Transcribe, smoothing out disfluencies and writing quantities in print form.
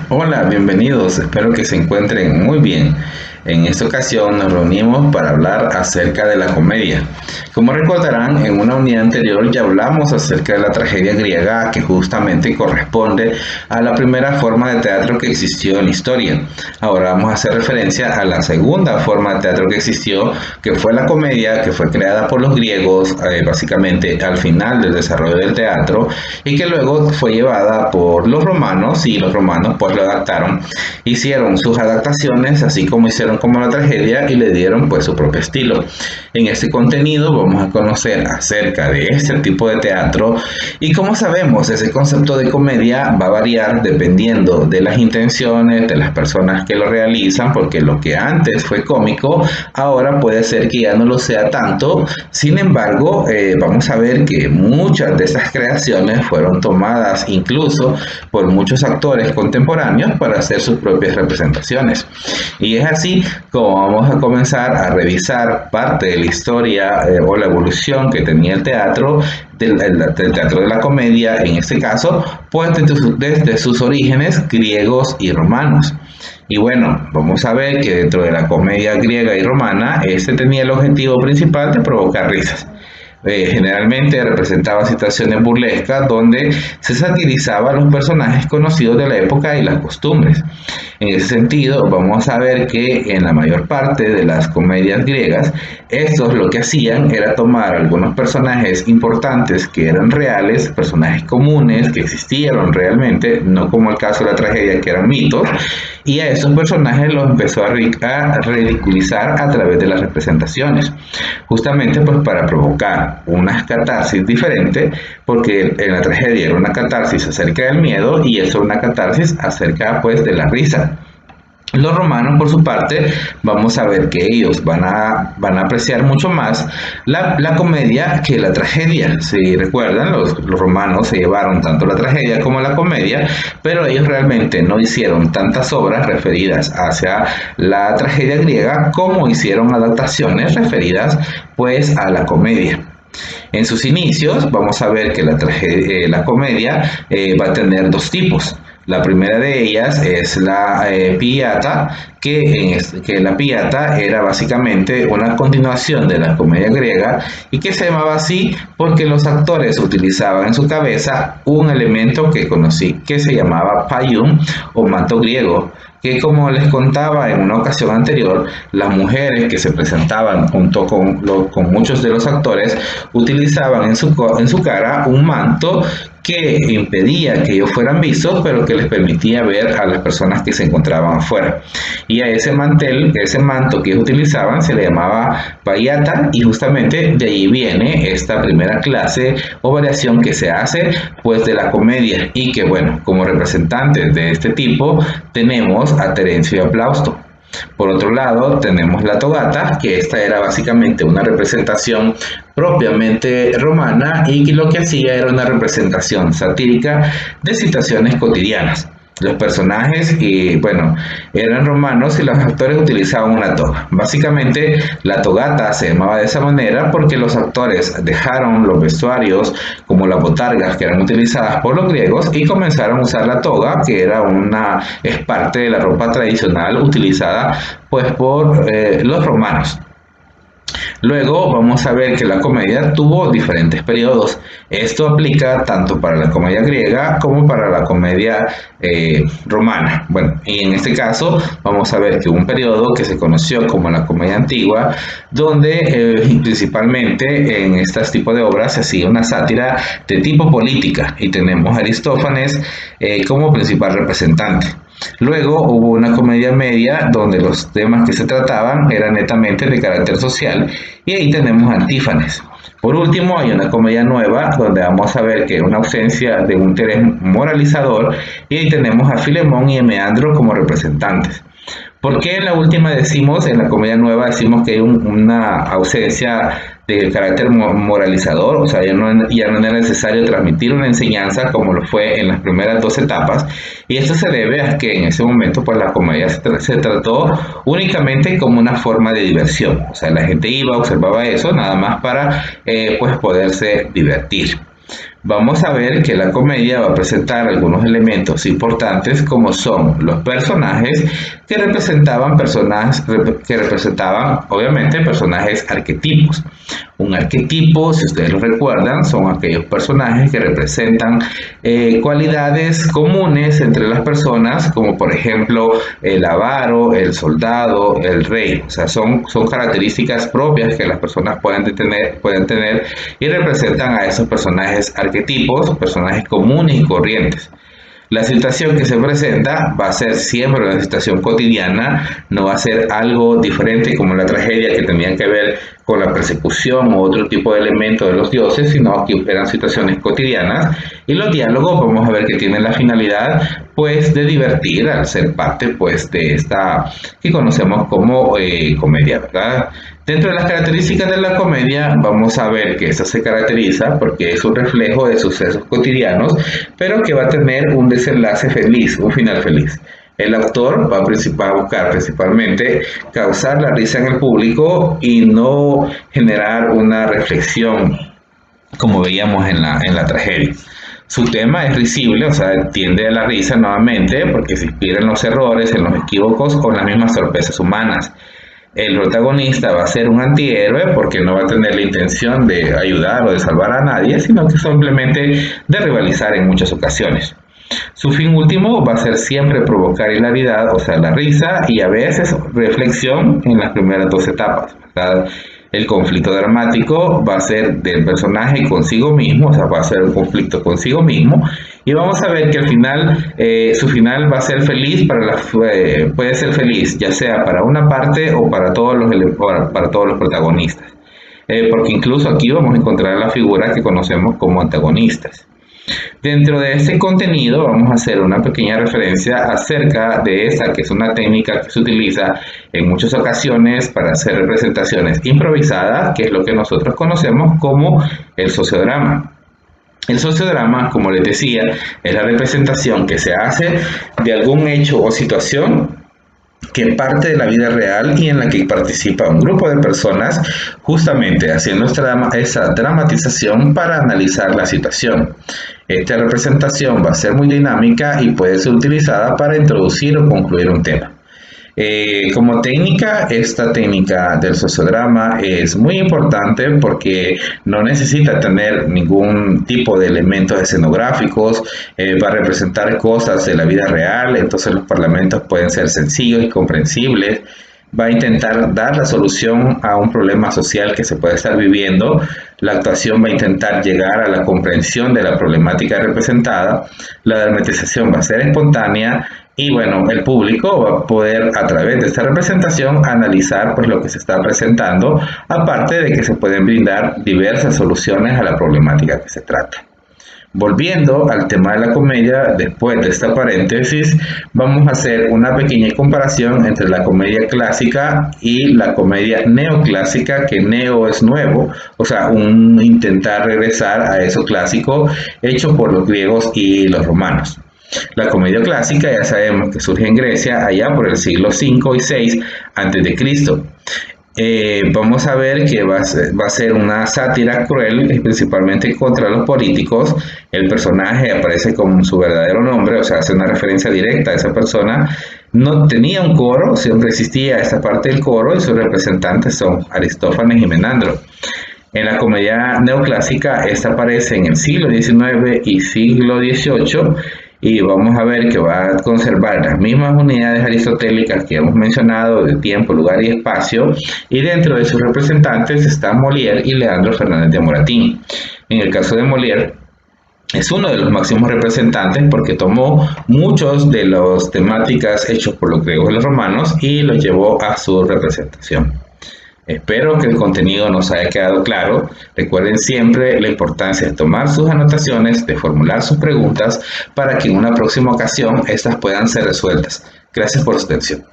Hola, bienvenidos. Espero que se encuentren muy bien. En esta ocasión nos reunimos para hablar acerca de la comedia. Como recordarán, en una unidad anterior ya hablamos acerca de la tragedia griega que justamente corresponde a la primera forma de teatro que existió en la historia. Ahora vamos a hacer referencia a la segunda forma de teatro que existió, que fue la comedia, que fue creada por los griegos, básicamente al final del desarrollo del teatro, y que luego fue llevada por los romanos, y los romanos pues lo adaptaron, hicieron sus adaptaciones, así como hicieron como la tragedia, y le dieron pues su propio estilo. En este contenido vamos a conocer acerca de este tipo de teatro, y como sabemos, ese concepto de comedia va a variar dependiendo de las intenciones de las personas que lo realizan, porque lo que antes fue cómico, ahora puede ser que ya no lo sea tanto. Sin embargo, vamos a ver que muchas de esas creaciones fueron tomadas incluso por muchos actores contemporáneos para hacer sus propias representaciones. Y es así como vamos a comenzar a revisar parte de la historia o la evolución que tenía el teatro, del teatro de la comedia, en este caso, pues desde sus orígenes griegos y romanos. Y bueno, vamos a ver que dentro de la comedia griega y romana, este tenía el objetivo principal de provocar risas. Generalmente representaba situaciones burlescas donde se satirizaba a los personajes conocidos de la época y las costumbres. En ese sentido, vamos a ver que en la mayor parte de las comedias griegas, estos lo que hacían era tomar algunos personajes importantes que eran reales, personajes comunes que existieron realmente, no como el caso de la tragedia que eran mitos, y a esos personajes los empezó a ridiculizar a través de las representaciones, justamente pues para provocar unas catarsis diferentes, porque en la tragedia era una catarsis acerca del miedo y eso era una catarsis acerca pues de la risa. Los romanos, por su parte, vamos a ver que ellos van a apreciar mucho más la comedia que la tragedia. Si recuerdan, los romanos se llevaron tanto la tragedia como la comedia, pero ellos realmente no hicieron tantas obras referidas hacia la tragedia griega como hicieron adaptaciones referidas pues a la comedia. En sus inicios, vamos a ver que la comedia va a tener dos tipos. La primera de ellas es la piata, que la piata era básicamente una continuación de la comedia griega y que se llamaba así porque los actores utilizaban en su cabeza un elemento que conocí, que se llamaba paium o manto griego, que como les contaba en una ocasión anterior, las mujeres que se presentaban junto con muchos de los actores utilizaban en su cara un manto que impedía que ellos fueran vistos, pero que les permitía ver a las personas que se encontraban afuera. Y a ese manto que ellos utilizaban se le llamaba payata, y justamente de ahí viene esta primera clase o variación que se hace pues de la comedia, y que bueno, como representantes de este tipo tenemos a Terencio y a Plausto. Por otro lado, tenemos la togata, que esta era básicamente una representación propiamente romana y que lo que hacía era una representación satírica de situaciones cotidianas. Los personajes, bueno, eran romanos y los actores utilizaban una toga. Básicamente, la togata se llamaba de esa manera porque los actores dejaron los vestuarios como las botargas que eran utilizadas por los griegos y comenzaron a usar la toga, que es parte de la ropa tradicional utilizada pues por los romanos. Luego vamos a ver que la comedia tuvo diferentes periodos. Esto aplica tanto para la comedia griega como para la comedia romana. Bueno, y en este caso vamos a ver que hubo un periodo que se conoció como la comedia antigua, donde principalmente en estos tipos de obras se hacía una sátira de tipo política y tenemos a Aristófanes como principal representante. Luego hubo una comedia media donde los temas que se trataban eran netamente de carácter social, y ahí tenemos Antífanes. Por último, hay una comedia nueva donde vamos a ver que hay una ausencia de un interés moralizador, y ahí tenemos a Filemón y a Meandro como representantes. ¿Por qué en la última en la comedia nueva decimos que hay una ausencia de carácter moralizador? O sea, ya no era necesario transmitir una enseñanza como lo fue en las primeras dos etapas, y esto se debe a que en ese momento pues la comedia se trató únicamente como una forma de diversión. O sea, la gente iba, observaba eso nada más para pues poderse divertir. Vamos a ver que la comedia va a presentar algunos elementos importantes como son los personajes que representaban obviamente personajes arquetipos. Un arquetipo, si ustedes lo recuerdan, son aquellos personajes que representan cualidades comunes entre las personas, como por ejemplo el avaro, el soldado, el rey. O sea, son características propias que las personas pueden tener y representan a esos personajes arquetipos, personajes comunes y corrientes. La situación que se presenta va a ser siempre una situación cotidiana, no va a ser algo diferente como la tragedia que tenía que ver con la persecución u otro tipo de elemento de los dioses, sino que eran situaciones cotidianas, y los diálogos vamos a ver que tienen la finalidad pues de divertir al ser parte pues de esta que conocemos como comedia, ¿verdad? Dentro de las características de la comedia vamos a ver que esta se caracteriza porque es un reflejo de sucesos cotidianos, pero que va a tener un desenlace feliz, un final feliz. El actor va a buscar principalmente causar la risa en el público y no generar una reflexión como veíamos en la tragedia. Su tema es risible, o sea, tiende a la risa nuevamente porque se inspira en los errores, en los equívocos o en las mismas sorpresas humanas. El protagonista va a ser un antihéroe porque no va a tener la intención de ayudar o de salvar a nadie, sino que simplemente de rivalizar en muchas ocasiones. Su fin último va a ser siempre provocar hilaridad, o sea, la risa y a veces reflexión en las primeras dos etapas, ¿verdad? El conflicto dramático va a ser del personaje consigo mismo, o sea, va a ser un conflicto consigo mismo, y vamos a ver que al final, su final va a ser feliz puede ser feliz, ya sea para una parte o para todos los protagonistas, porque incluso aquí vamos a encontrar la figura que conocemos como antagonistas. Dentro de este contenido vamos a hacer una pequeña referencia acerca de esa, que es una técnica que se utiliza en muchas ocasiones para hacer representaciones improvisadas, que es lo que nosotros conocemos como el sociodrama. El sociodrama, como les decía, es la representación que se hace de algún hecho o situación que parte de la vida real y en la que participa un grupo de personas justamente haciendo esa dramatización para analizar la situación. Esta representación va a ser muy dinámica y puede ser utilizada para introducir o concluir un tema. Como técnica, esta técnica del sociodrama es muy importante porque no necesita tener ningún tipo de elementos escenográficos, va a representar cosas de la vida real, entonces los parlamentos pueden ser sencillos y comprensibles. Va a intentar dar la solución a un problema social que se puede estar viviendo. La actuación va a intentar llegar a la comprensión de la problemática representada. La dramatización va a ser espontánea y bueno, el público va a poder a través de esta representación analizar pues lo que se está presentando, aparte de que se pueden brindar diversas soluciones a la problemática que se trata. Volviendo al tema de la comedia, después de esta paréntesis, vamos a hacer una pequeña comparación entre la comedia clásica y la comedia neoclásica, que neo es nuevo, o sea, un intentar regresar a eso clásico hecho por los griegos y los romanos. La comedia clásica ya sabemos que surge en Grecia allá por el siglo V y VI a.C. Vamos a ver que va a ser una sátira cruel, principalmente contra los políticos. El personaje aparece con su verdadero nombre, o sea, hace una referencia directa a esa persona. No tenía un coro, siempre existía esta parte del coro y sus representantes son Aristófanes y Menandro. En la comedia neoclásica, esta aparece en el siglo XIX y siglo XVIII. Y vamos a ver que va a conservar las mismas unidades aristotélicas que hemos mencionado de tiempo, lugar y espacio, y dentro de sus representantes están Molière y Leandro Fernández de Moratín. En el caso de Molière, es uno de los máximos representantes porque tomó muchos de las temáticas hechos por los griegos y los romanos y los llevó a su representación. Espero que el contenido nos haya quedado claro. Recuerden siempre la importancia de tomar sus anotaciones, de formular sus preguntas para que en una próxima ocasión estas puedan ser resueltas. Gracias por su atención.